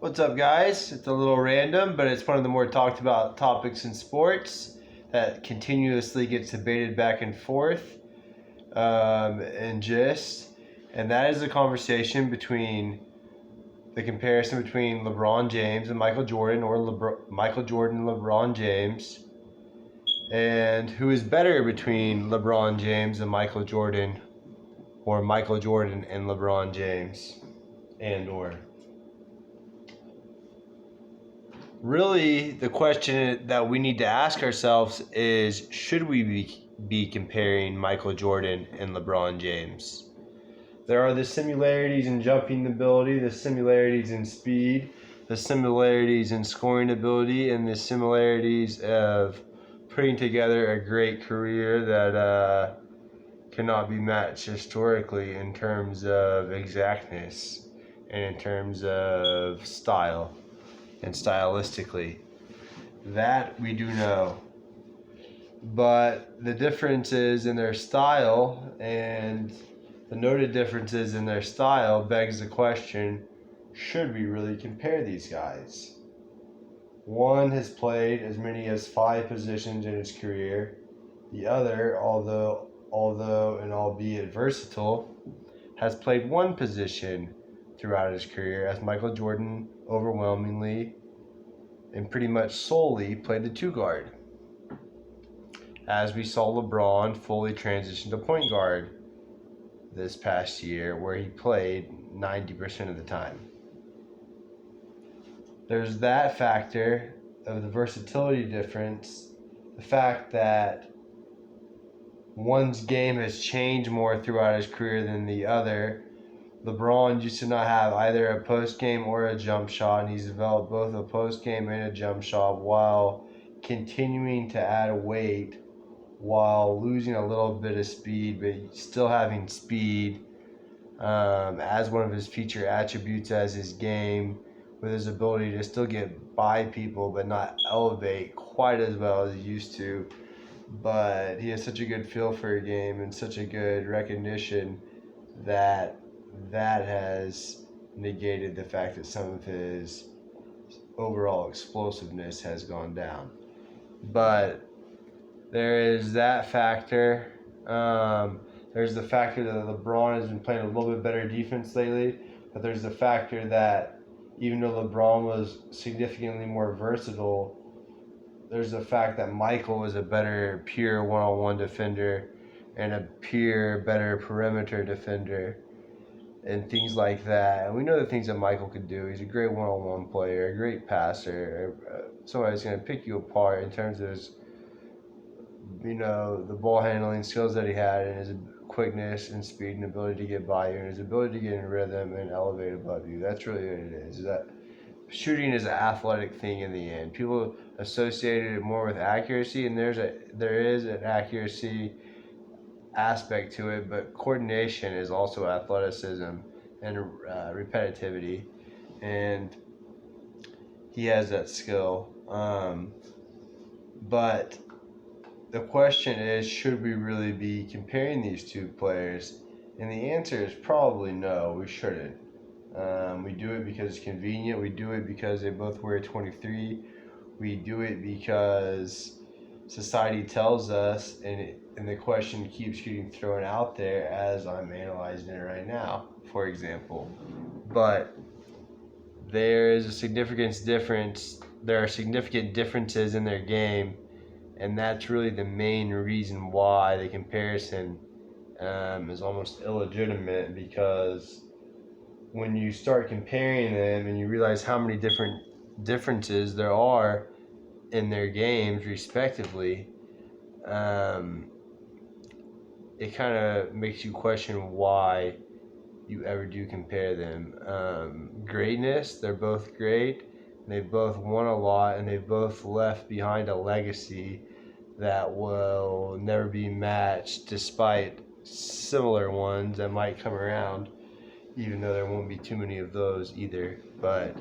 What's up, guys? It's a little random, but it's one of the more talked about topics in sports that continuously gets debated back and forth, and that is the conversation between the comparison between LeBron James and Michael Jordan, or Michael Jordan and LeBron James, and who is better between LeBron James and Michael Jordan, or Michael Jordan and LeBron James, and/or. Really, the question that we need to ask ourselves is, should we be comparing Michael Jordan and LeBron James? There are the similarities in jumping ability, the similarities in speed, the similarities in scoring ability, and the similarities of putting together a great career that cannot be matched historically in terms of exactness and in terms of style and stylistically. That we do know. But the differences in their style and the noted differences in their style begs the question, should we really compare these guys? One has played as many as 5 positions in his career. The other, although and albeit versatile, has played one position throughout his career, as Michael Jordan overwhelmingly and pretty much solely played the 2 guard, as we saw LeBron fully transition to point guard this past year, where he played 90% of the time. There's that factor of the versatility difference, the fact that one's game has changed more throughout his career than the other. LeBron used to not have either a post game or a jump shot, and he's developed both a post game and a jump shot while continuing to add weight, while losing a little bit of speed, but still having speed as one of his feature attributes as his game, with his ability to still get by people but not elevate quite as well as he used to. But he has such a good feel for a game and such a good recognition that has negated the fact that some of his overall explosiveness has gone down. But there is that factor. There's the factor that LeBron has been playing a little bit better defense lately, but there's the factor that even though LeBron was significantly more versatile, there's the fact that Michael was a better pure one-on-one defender and a better perimeter defender and things like that. And we know the things that Michael could do. He's a great one-on-one player, a great passer, somebody that's going to pick you apart in terms of his, the ball handling skills that he had, and his quickness and speed and ability to get by you, and his ability to get in rhythm and elevate above you. That's really what it is. That shooting is an athletic thing in the end. People associated it more with accuracy, and there is an accuracy aspect to it, but coordination is also athleticism and repetitivity, and he has that skill. But the question is, should we really be comparing these two players? And the answer is probably no, we shouldn't. We do it because it's convenient. We do it because they both wear 23. We do it because society tells us, and the question keeps getting thrown out there as I'm analyzing it right now, for example. But there is a significant difference. There are significant differences in their game, and that's really the main reason why the comparison is almost illegitimate, because when you start comparing them and you realize how many different differences there are in their games respectively, it kind of makes you question why you ever do compare them. Greatness, they're both great. They both won a lot, and they both left behind a legacy that will never be matched, despite similar ones that might come around, even though there won't be too many of those either. But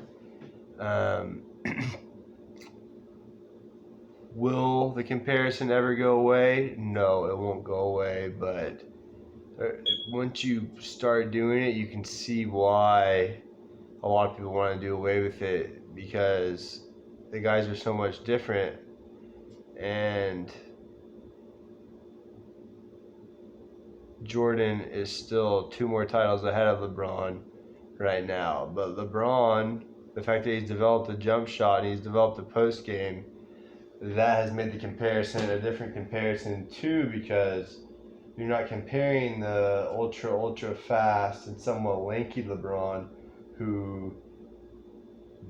will the comparison ever go away? No, it won't go away, but once you start doing it, you can see why a lot of people want to do away with it because the guys are so much different. And Jordan is still 2 more titles ahead of LeBron right now. But LeBron, the fact that he's developed a jump shot and he's developed a post game, that has made the comparison a different comparison too, because you're not comparing the ultra fast and somewhat lanky LeBron, who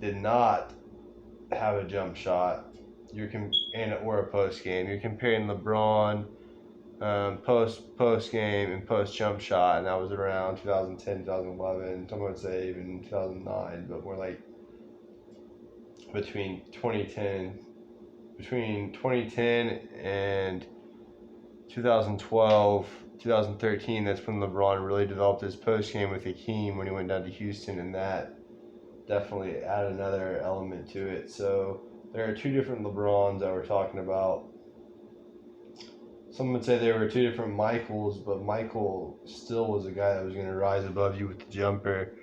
did not have a jump shot, or a post game. You're comparing LeBron post game and post jump shot, and that was around 2010, 2011. Someone would say even 2009, but more like between 2010 and 2012, 2013. That's when LeBron really developed his post game with Hakeem when he went down to Houston, and that definitely added another element to it. So there are 2 different LeBrons that we're talking about. Some would say there were 2 different Michaels, but Michael still was a guy that was going to rise above you with the jumper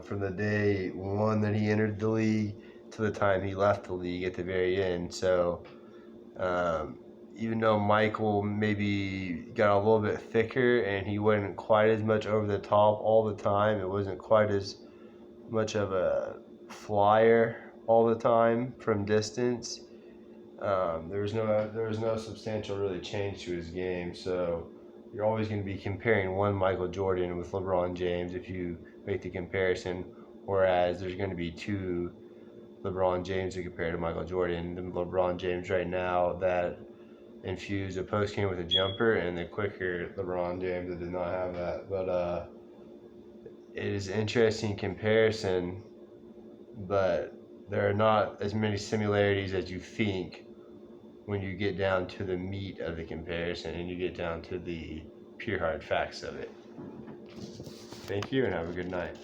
from the day one that he entered the league to the time he left the league at the very end. So even though Michael maybe got a little bit thicker and he wasn't quite as much over the top all the time, it wasn't quite as much of a flyer all the time from distance. There was no substantial really change to his game, so you're always going to be comparing one Michael Jordan with LeBron James if you make the comparison, whereas there's going to be 2 LeBron James to compare to Michael Jordan. The LeBron James right now that infused a post game with a jumper, and the quicker LeBron James that did not have that. But it is an interesting comparison, but there are not as many similarities as you think when you get down to the meat of the comparison and you get down to the pure hard facts of it. Thank you and have a good night.